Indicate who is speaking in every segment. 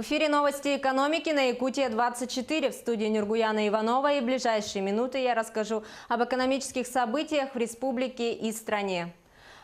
Speaker 1: эфире новости экономики на Якутия-24. В студии Нургуяна Иванова, и в ближайшие минуты я расскажу об экономических событиях в республике и стране.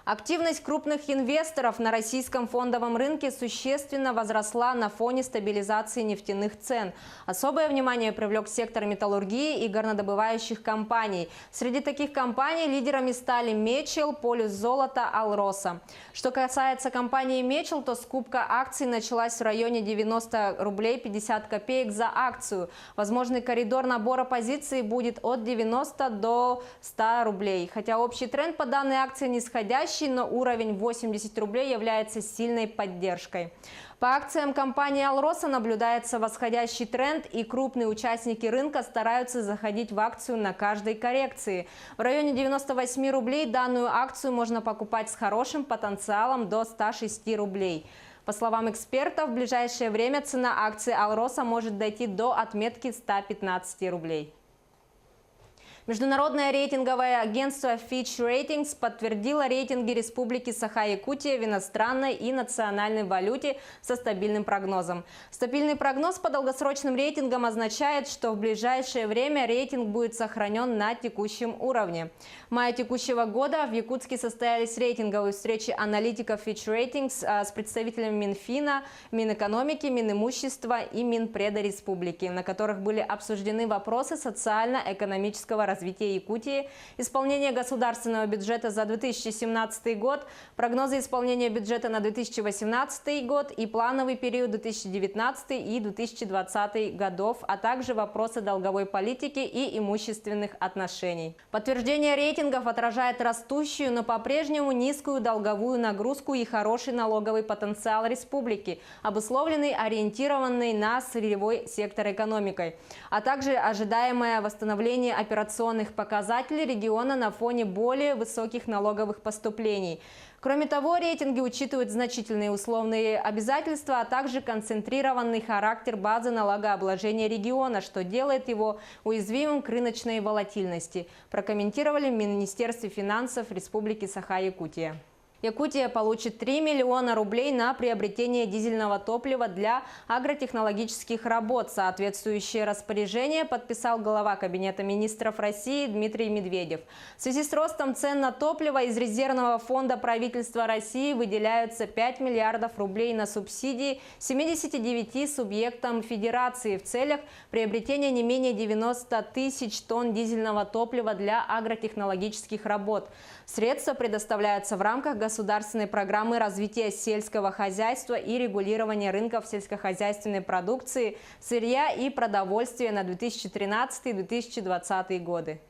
Speaker 1: Активность крупных инвесторов на российском фондовом рынке существенно возросла на фоне стабилизации нефтяных цен. Особое внимание привлек сектор металлургии и горнодобывающих компаний. Среди таких компаний лидерами стали Мечел, Полюс Золото, Алроса. Что касается компании Мечел, то скупка акций началась в районе 90 рублей 50 копеек за акцию. Возможный коридор набора позиций будет от 90 до 100 рублей. Хотя общий тренд по данной акции нисходящий, но уровень 80 рублей является сильной поддержкой. По акциям компании Алроса наблюдается восходящий тренд, и крупные участники рынка стараются заходить в акцию на каждой коррекции. В районе 98 рублей данную акцию можно покупать с хорошим потенциалом до 106 рублей. По словам экспертов, в ближайшее время цена акций Алроса может дойти до отметки 115 рублей. Международное рейтинговое агентство Fitch Ratings подтвердило рейтинги Республики Саха-Якутия в иностранной и национальной валюте со стабильным прогнозом. Стабильный прогноз по долгосрочным рейтингам означает, что в ближайшее время рейтинг будет сохранен на текущем уровне. В мае текущего года в Якутске состоялись рейтинговые встречи аналитиков Fitch Ratings с представителями Минфина, Минэкономики, Минимущества и Минпреда Республики, на которых были обсуждены вопросы социально-экономического развития Якутии, исполнение государственного бюджета за 2017 год, прогнозы исполнения бюджета на 2018 год и плановый период 2019 и 2020 годов, а также вопросы долговой политики и имущественных отношений. Подтверждение рейтингов отражает растущую, но по-прежнему низкую долговую нагрузку и хороший налоговый потенциал республики, обусловленный ориентированный на сырьевой сектор экономикой, а также ожидаемое восстановление операционных показателей региона на фоне более высоких налоговых поступлений. Кроме того, рейтинги учитывают значительные условные обязательства, а также концентрированный характер базы налогообложения региона, что делает его уязвимым к рыночной волатильности, прокомментировали в Министерстве финансов Республики Саха-Якутия. Якутия получит 3 миллиона рублей на приобретение дизельного топлива для агротехнологических работ. Соответствующее распоряжение подписал глава Кабинета министров России Дмитрий Медведев. В связи с ростом цен на топливо из резервного фонда правительства России выделяются 5 миллиардов рублей на субсидии 79 субъектам федерации в целях приобретения не менее 90 тысяч тонн дизельного топлива для агротехнологических работ. Средства предоставляются в рамках государственной программы развития сельского хозяйства и регулирования рынков сельскохозяйственной продукции, сырья и продовольствия на 2013-2020 годы.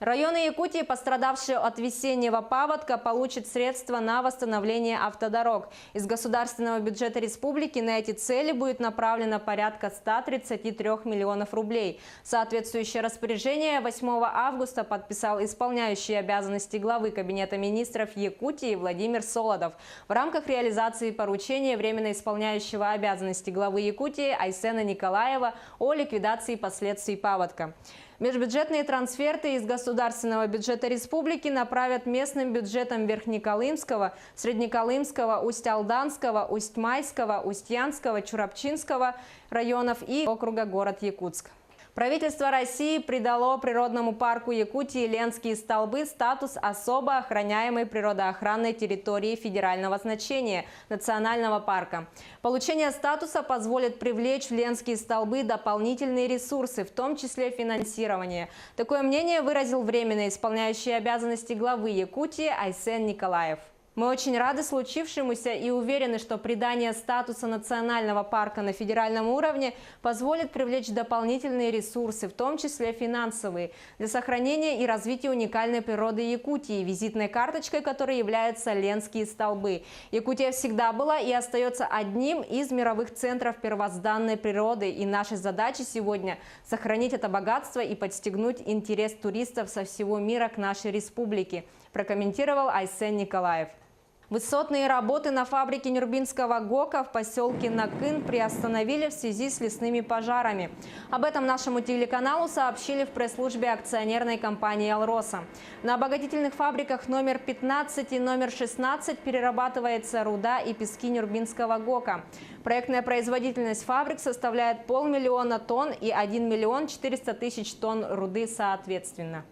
Speaker 1: Районы Якутии, пострадавшие от весеннего паводка, получат средства на восстановление автодорог. Из государственного бюджета республики на эти цели будет направлено порядка 133 миллионов рублей. Соответствующее распоряжение 8 августа подписал исполняющий обязанности главы Кабинета министров Якутии Владимир Солодов в рамках реализации поручения временно исполняющего обязанности главы Якутии Айсена Николаева о ликвидации последствий паводка. Межбюджетные трансферты из государственного бюджета республики направят местным бюджетам Верхнеколымского, Среднеколымского, Усть-Алданского, Усть-Майского, Устьянского, Чурапчинского районов и округа город Якутск. Правительство России придало природному парку Якутии Ленские столбы статус особо охраняемой природоохранной территории федерального значения – национального парка. Получение статуса позволит привлечь в Ленские столбы дополнительные ресурсы, в том числе финансирование. Такое мнение выразил временно исполняющий обязанности главы Якутии Айсен Николаев. Мы очень рады случившемуся и уверены, что придание статуса национального парка на федеральном уровне позволит привлечь дополнительные ресурсы, в том числе финансовые, для сохранения и развития уникальной природы Якутии, визитной карточкой которой являются Ленские столбы. Якутия всегда была и остается одним из мировых центров первозданной природы, и наша задача сегодня – сохранить это богатство и подстегнуть интерес туристов со всего мира к нашей республике, прокомментировал Айсен Николаев. Высотные работы на фабрике Нюрбинского ГОКа в поселке Накын приостановили в связи с лесными пожарами. Об этом нашему телеканалу сообщили в пресс-службе акционерной компании «Алроса». На обогатительных фабриках номер 15 и номер 16 перерабатывается руда и пески Нюрбинского ГОКа. Проектная производительность фабрик составляет 500 000 тонн и 1 400 000 тонн руды соответственно.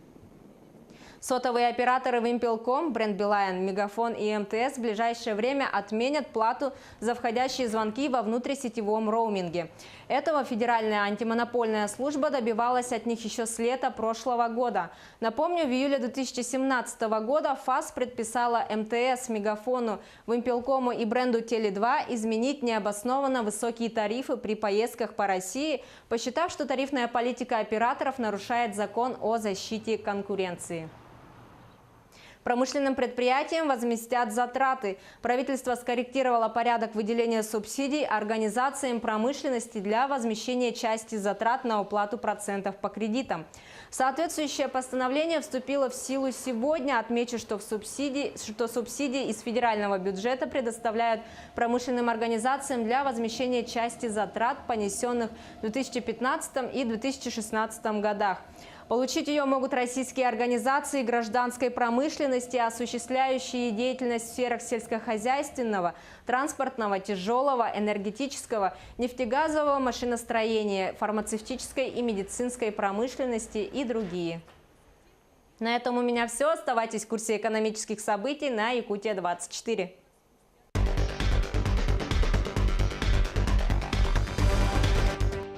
Speaker 1: Сотовые операторы Вимпелком, бренд Билайн, Мегафон и МТС в ближайшее время отменят плату за входящие звонки во внутрисетевом роуминге. Этого Федеральная антимонопольная служба добивалась от них еще с лета прошлого года. Напомню, в июле 2017 года ФАС предписала МТС, Мегафону, Вимпелкому и бренду Теле2 изменить необоснованно высокие тарифы при поездках по России, посчитав, что тарифная политика операторов нарушает закон о защите конкуренции. Промышленным предприятиям возместят затраты. Правительство скорректировало порядок выделения субсидий организациям промышленности для возмещения части затрат на уплату процентов по кредитам. Соответствующее постановление вступило в силу сегодня. Отмечу, что субсидии из федерального бюджета предоставляют промышленным организациям для возмещения части затрат, понесенных в 2015 и 2016 годах. Получить ее могут российские организации гражданской промышленности, осуществляющие деятельность в сферах сельскохозяйственного, транспортного, тяжелого, энергетического, нефтегазового машиностроения, фармацевтической и медицинской промышленности и другие. На этом у меня все. Оставайтесь в курсе экономических событий на Якутия-24.